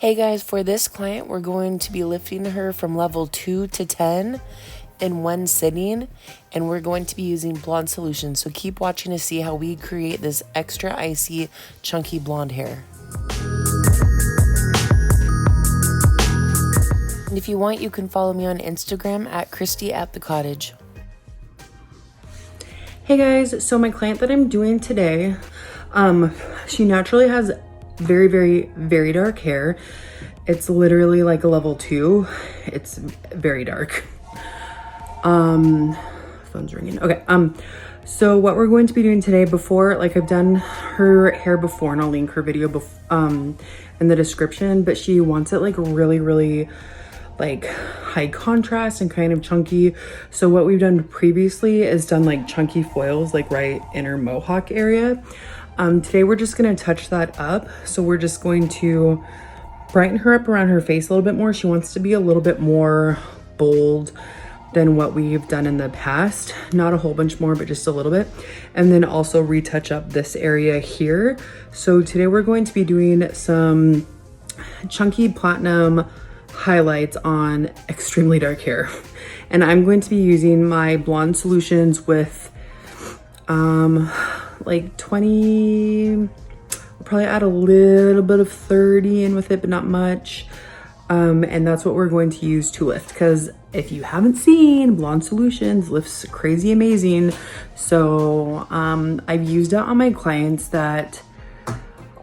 Hey guys, for this client, we're going to be lifting her from level 2 to 10 in one sitting, and we're going to be using blonde solution. So keep watching to see how we create this extra icy, chunky blonde hair. And if you want, you can follow me on Instagram at Christy@thecottage. Hey guys, so my client that I'm doing today, she naturally has very, very, very dark hair. It's literally like a level 2. It's very dark. Phone's ringing. Okay. So what we're going to be doing today, before, like, I've done her hair before, and I'll link her video in the description, but she wants it like really, really like high contrast and kind of chunky. So what we've done previously is done like chunky foils like right in her mohawk area. Today we're just going to touch that up. So we're just going to brighten her up around her face a little bit more. She wants to be a little bit more bold than what we've done in the past. Not a whole bunch more, but just a little bit. And then also retouch up this area here. So today we're going to be doing some chunky platinum highlights on extremely dark hair. And I'm going to be using my blonde solutions with like 20, I'll probably add a little bit of 30 in with it, but not much. And that's what we're going to use to lift, because if you haven't seen, blonde solutions lifts crazy amazing. So I've used it on my clients that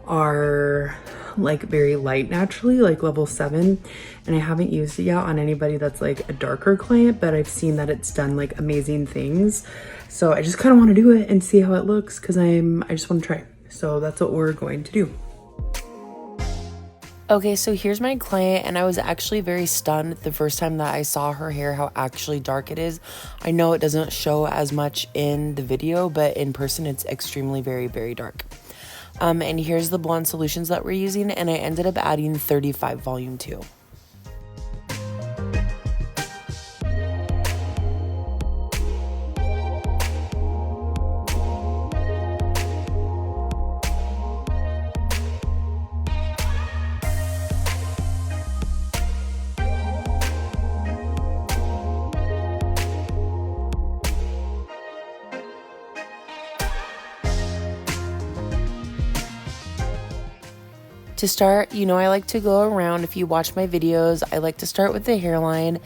are like very light naturally, like level 7, and I haven't used it yet on anybody that's like a darker client, but I've seen that it's done like amazing things. So I just kind of want to do it and see how it looks, because I just want to try. So that's what we're going to do. Okay, so here's my client, and I was actually very stunned the first time that I saw her hair, how actually dark it is. I know it doesn't show as much in the video, but in person it's extremely very, very dark. And here's the blonde solutions that we're using, and I ended up adding 35 volume 2. To start, you know, I like to go around. If you watch my videos, I like to start with the hairline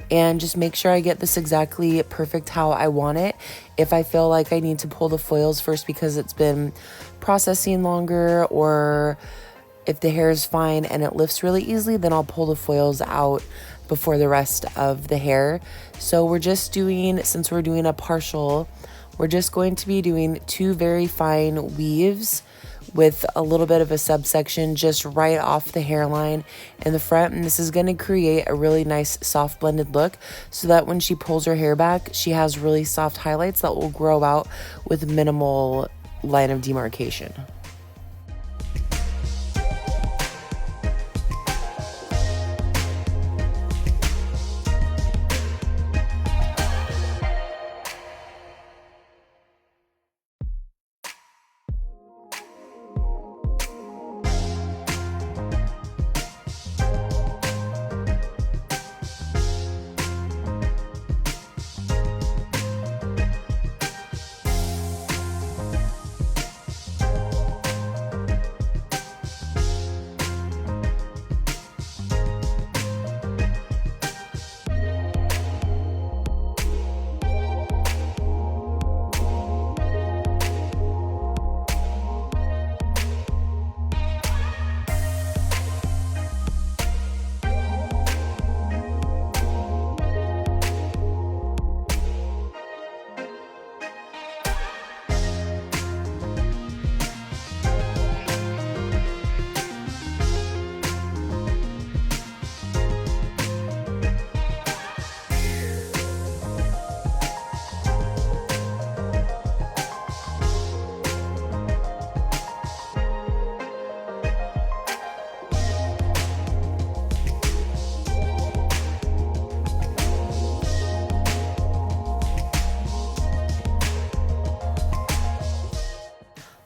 and just make sure I get this exactly perfect how I want it. If I feel like I need to pull the foils first because it's been processing longer, or if the hair is fine and it lifts really easily, then I'll pull the foils out before the rest of the hair. So we're just doing, since we're doing a partial, we're just going to be doing 2 very fine weaves with a little bit of a subsection just right off the hairline in the front. And this is going to create a really nice soft blended look, so that when she pulls her hair back, she has really soft highlights that will grow out with minimal line of demarcation.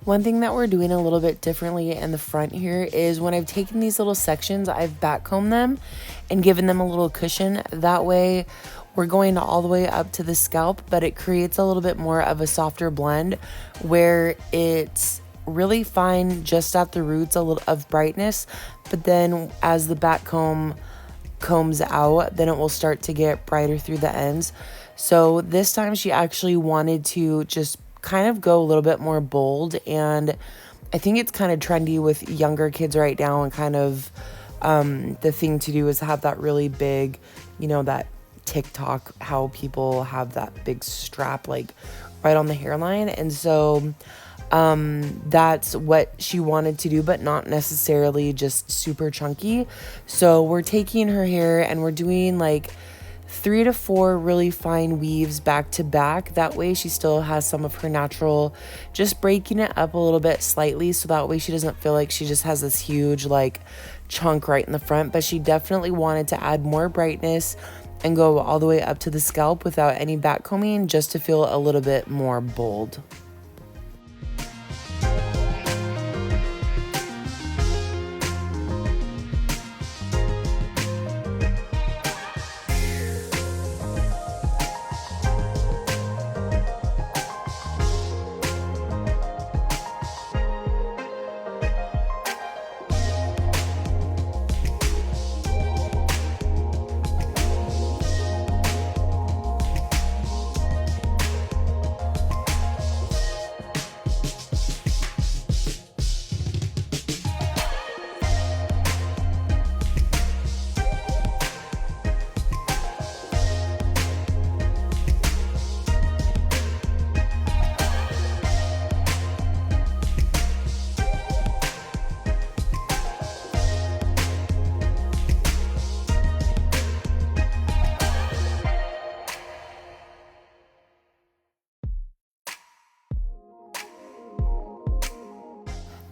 One thing that we're doing a little bit differently in the front here is when I've taken these little sections, I've backcombed them and given them a little cushion. That way we're going all the way up to the scalp, but it creates a little bit more of a softer blend where it's really fine just at the roots, a little of brightness, but then as the back comb combs out, then it will start to get brighter through the ends. So this time she actually wanted to just kind of go a little bit more bold, and I think it's kind of trendy with younger kids right now, and kind of the thing to do is have that really big, you know, that TikTok, how people have that big strap like right on the hairline. And so that's what she wanted to do, but not necessarily just super chunky. So we're taking her hair and we're doing like 3 to 4 really fine weaves back to back. That way she still has some of her natural, just breaking it up a little bit slightly, so that way she doesn't feel like she just has this huge like chunk right in the front. But she definitely wanted to add more brightness and go all the way up to the scalp without any back combing, just to feel a little bit more bold.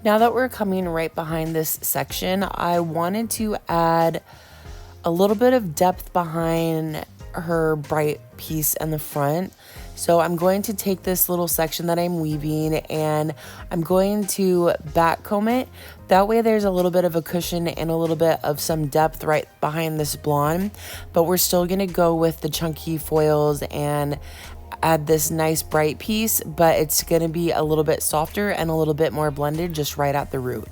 Now that we're coming right behind this section, I wanted to add a little bit of depth behind her bright piece in the front. So I'm going to take this little section that I'm weaving and I'm going to back comb it. That way there's a little bit of a cushion and a little bit of some depth right behind this blonde, but we're still gonna go with the chunky foils and add this nice bright piece, but it's gonna be a little bit softer and a little bit more blended just right at the root.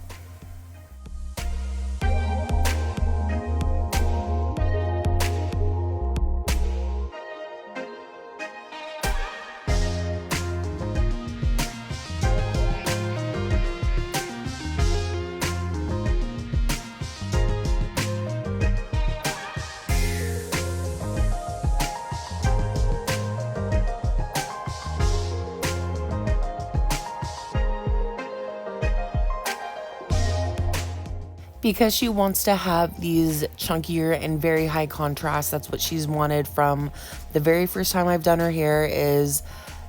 Because she wants to have these chunkier and very high contrast, that's what she's wanted from the very first time I've done her hair, is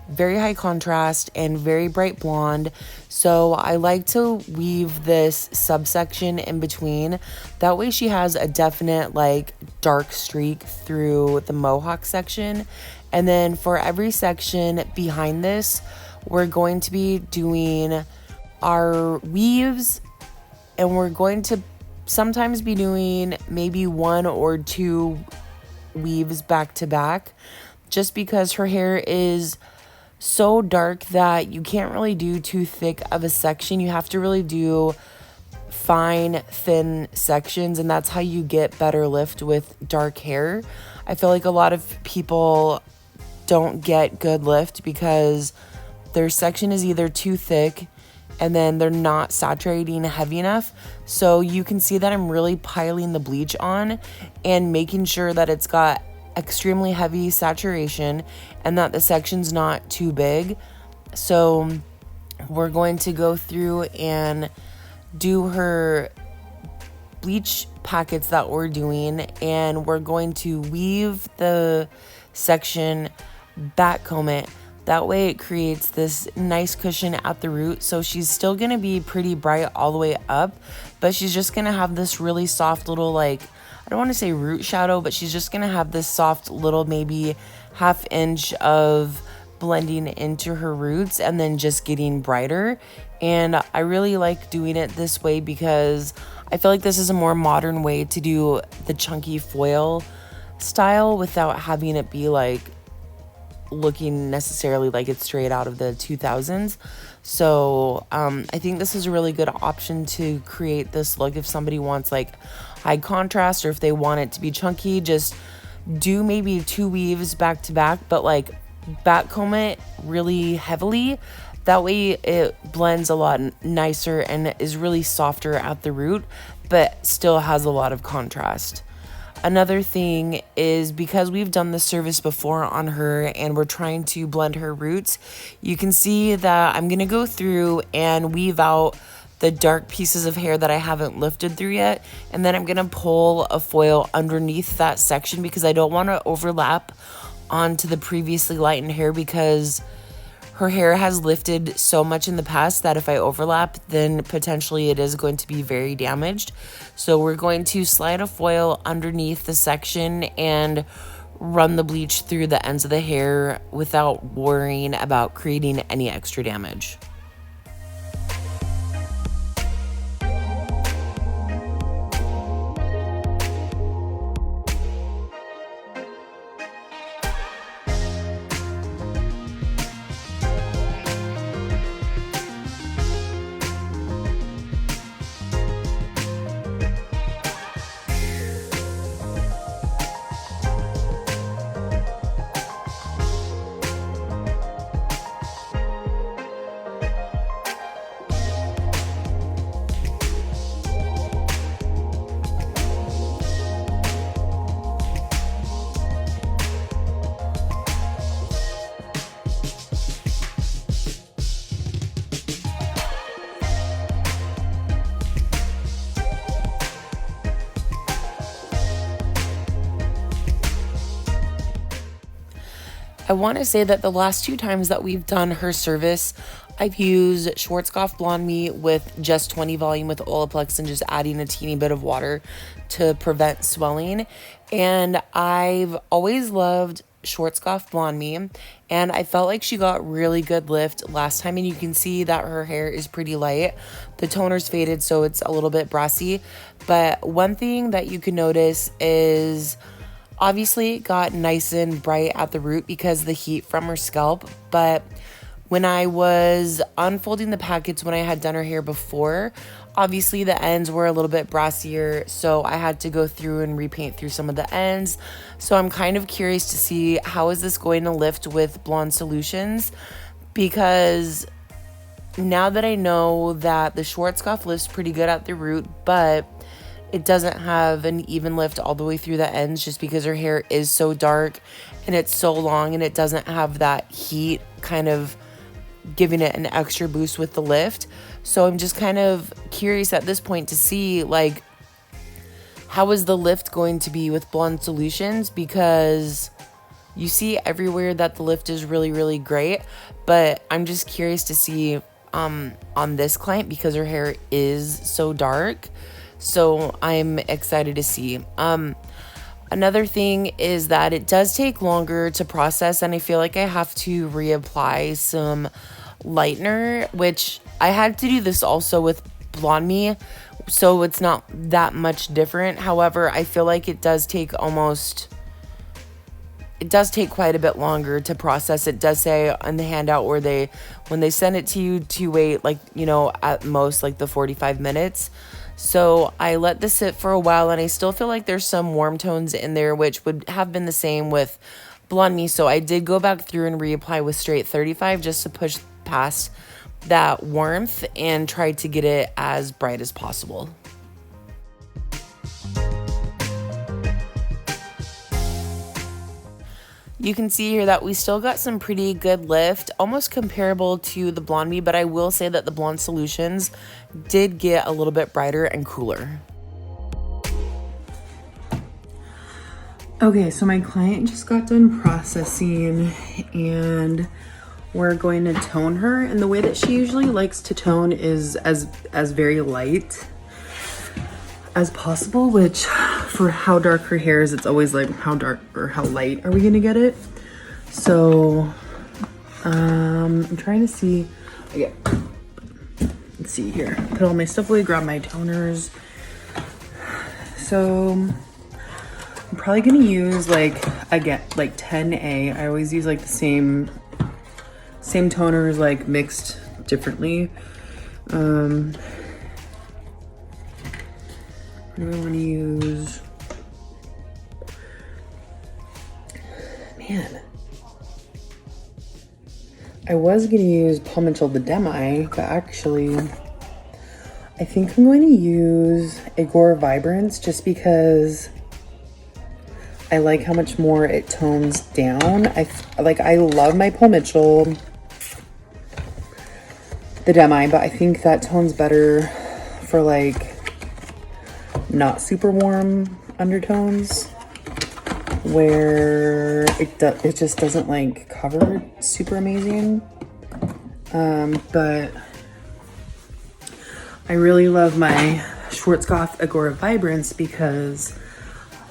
very high contrast and very bright blonde. So I like to weave this subsection in between. That way she has a definite like dark streak through the mohawk section. And then for every section behind this, we're going to be doing our weaves, and we're going to sometimes be doing maybe 1 or 2 weaves back to back, just because her hair is so dark that you can't really do too thick of a section. You have to really do fine, thin sections, and that's how you get better lift with dark hair. I feel like a lot of people don't get good lift because their section is either too thick and then they're not saturating heavy enough. So you can see that I'm really piling the bleach on and making sure that it's got extremely heavy saturation and that the section's not too big. So we're going to go through and do her bleach packets that we're doing, and we're going to weave the section, back comb it. That way it creates this nice cushion at the root. So she's still gonna be pretty bright all the way up, but she's just gonna have this really soft little, like, I don't want to say root shadow, but she's just gonna have this soft little maybe 1/2 inch of blending into her roots and then just getting brighter. And I really like doing it this way because I feel like this is a more modern way to do the chunky foil style without having it be like looking necessarily like it's straight out of the 2000s. So I think this is a really good option to create this look if somebody wants like high contrast, or if they want it to be chunky, just do maybe 2 weaves back to back, but like back comb it really heavily. That way it blends a lot nicer and is really softer at the root, but still has a lot of contrast. Another thing is, because we've done this service before on her and we're trying to blend her roots, you can see that I'm gonna go through and weave out the dark pieces of hair that I haven't lifted through yet, and then I'm gonna pull a foil underneath that section because I don't want to overlap onto the previously lightened hair, because her hair has lifted so much in the past that if I overlap, then potentially it is going to be very damaged. So we're going to slide a foil underneath the section and run the bleach through the ends of the hair without worrying about creating any extra damage. I want to say that the last 2 times that we've done her service, I've used Schwarzkopf Blonde Me with just 20 volume with Olaplex and just adding a teeny bit of water to prevent swelling. And I've always loved Schwarzkopf Blonde Me, and I felt like she got really good lift last time, and you can see that her hair is pretty light. The toner's faded, so it's a little bit brassy. But one thing that you can notice is, obviously it got nice and bright at the root because of the heat from her scalp, but when I was unfolding the packets when I had done her hair before, obviously the ends were a little bit brassier, so I had to go through and repaint through some of the ends. So I'm kind of curious to see how is this going to lift with Blonde Solutions, because now that I know that the Schwarzkopf lifts pretty good at the root, but it doesn't have an even lift all the way through the ends just because her hair is so dark and it's so long, and it doesn't have that heat kind of giving it an extra boost with the lift. So I'm just kind of curious at this point to see, like, how is the lift going to be with Blonde Solutions, because you see everywhere that the lift is really, really great, but I'm just curious to see on this client because her hair is so dark. So I'm excited to see. Another thing is that it does take longer to process, and I feel like I have to reapply some lightener, which I had to do this also with Blonde Me, so it's not that much different. However, I feel like it does take quite a bit longer to process. It does say on the handout when they send it to you to wait, like, you know, at most like the 45 minutes. So I let this sit for a while, and I still feel like there's some warm tones in there, which would have been the same with Blonde Me. So I did go back through and reapply with straight 35 just to push past that warmth and try to get it as bright as possible. You can see here that we still got some pretty good lift, almost comparable to the Blonde Me, but I will say that the Blonde Solutions did get a little bit brighter and cooler. Okay, so my client just got done processing, and we're going to tone her. And the way that she usually likes to tone is as very light as possible, which for how dark her hair is, it's always like, how dark or how light are we gonna get it? So I'm trying to see. Okay. Let's see here. Put all my stuff away, grab my toners. So I'm probably gonna use like 10A. I always use like the same toners, like mixed differently. What do I want to use? Man, I was gonna use Palmitil the Demi, but actually I think I'm going to use Agora Vibrance just because I like how much more it tones down. I love my Palmitil the Demi, but I think that tones better for like not super warm undertones where it just doesn't like cover super amazing. But I really love my Schwarzkopf Agora Vibrance because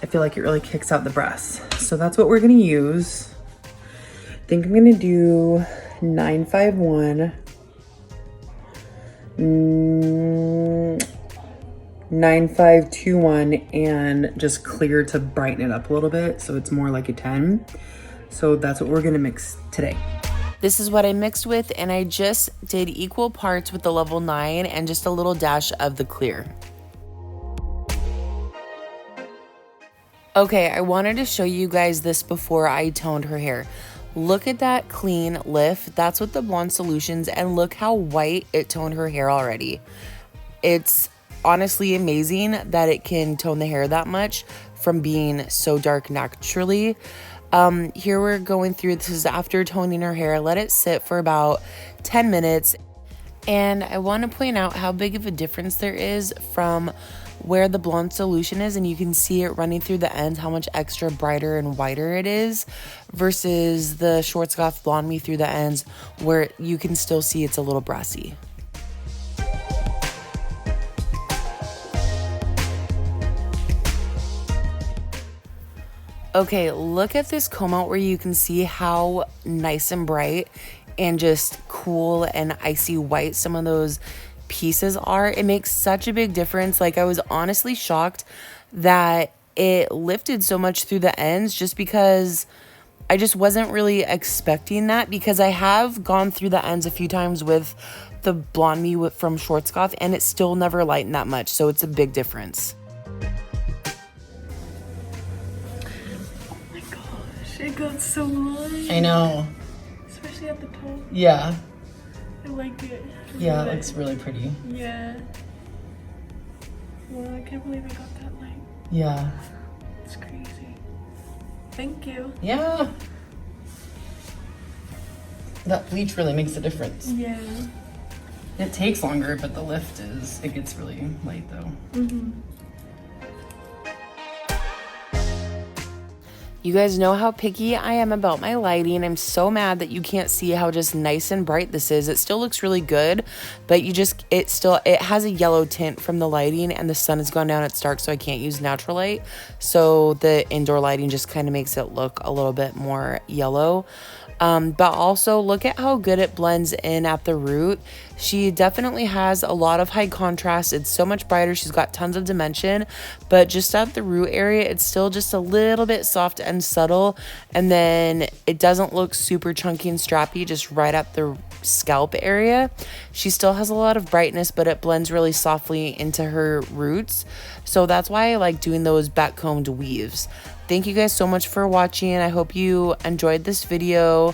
I feel like it really kicks out the breaths. So that's what we're gonna use. I think I'm gonna do 951, 9521, and just clear to brighten it up a little bit so it's more like a 10. So that's what we're gonna mix today. This is what I mixed with, and I just did equal parts with the level 9 and just a little dash of the clear. Okay, I wanted to show you guys this before I toned her hair. Look at that clean lift. That's with the Blonde Solutions, and look how white it toned her hair already. It's honestly amazing that it can tone the hair that much from being so dark naturally. Here we're going through, this is after toning her hair. Let it sit for about 10 minutes. And I want to point out how big of a difference there is from where the Blonde Solution is, and you can see it running through the ends, how much extra brighter and whiter it is, versus the Schwarzkopf Blonde Me through the ends, where you can still see it's a little brassy. Okay, look at this comb out where you can see how nice and bright and just cool and icy white some of those pieces are. It makes such a big difference. Like, I was honestly shocked that it lifted so much through the ends, just because I just wasn't really expecting that, because I have gone through the ends a few times with the Blonde Me from Schwarzkopf, and it still never lightened that much. So it's a big difference. It got so light. I know. Especially at the top. Yeah. I like it. Yeah, it looks really pretty. Yeah. Well, I can't believe I got that light. Yeah. It's crazy. Thank you. Yeah. That bleach really makes a difference. Yeah. It takes longer, but the lift it gets really light though. Mm-hmm. You guys know how picky I am about my lighting. I'm so mad that you can't see how just nice and bright this is. It still looks really good, but it has a yellow tint from the lighting, and the sun has gone down, it's dark, so I can't use natural light. So the indoor lighting just kind of makes it look a little bit more yellow. But also look at how good it blends in at the root. She definitely has a lot of high contrast. It's so much brighter. She's got tons of dimension, but just at the root area, it's still just a little bit soft and subtle. And then it doesn't look super chunky and strappy, just right at the scalp area. She still has a lot of brightness, but it blends really softly into her roots. So that's why I like doing those back combed weaves. Thank you guys so much for watching. I hope you enjoyed this video.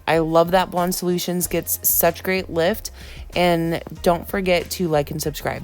I love that Blonde Solutions gets such great lift, and don't forget to like and subscribe.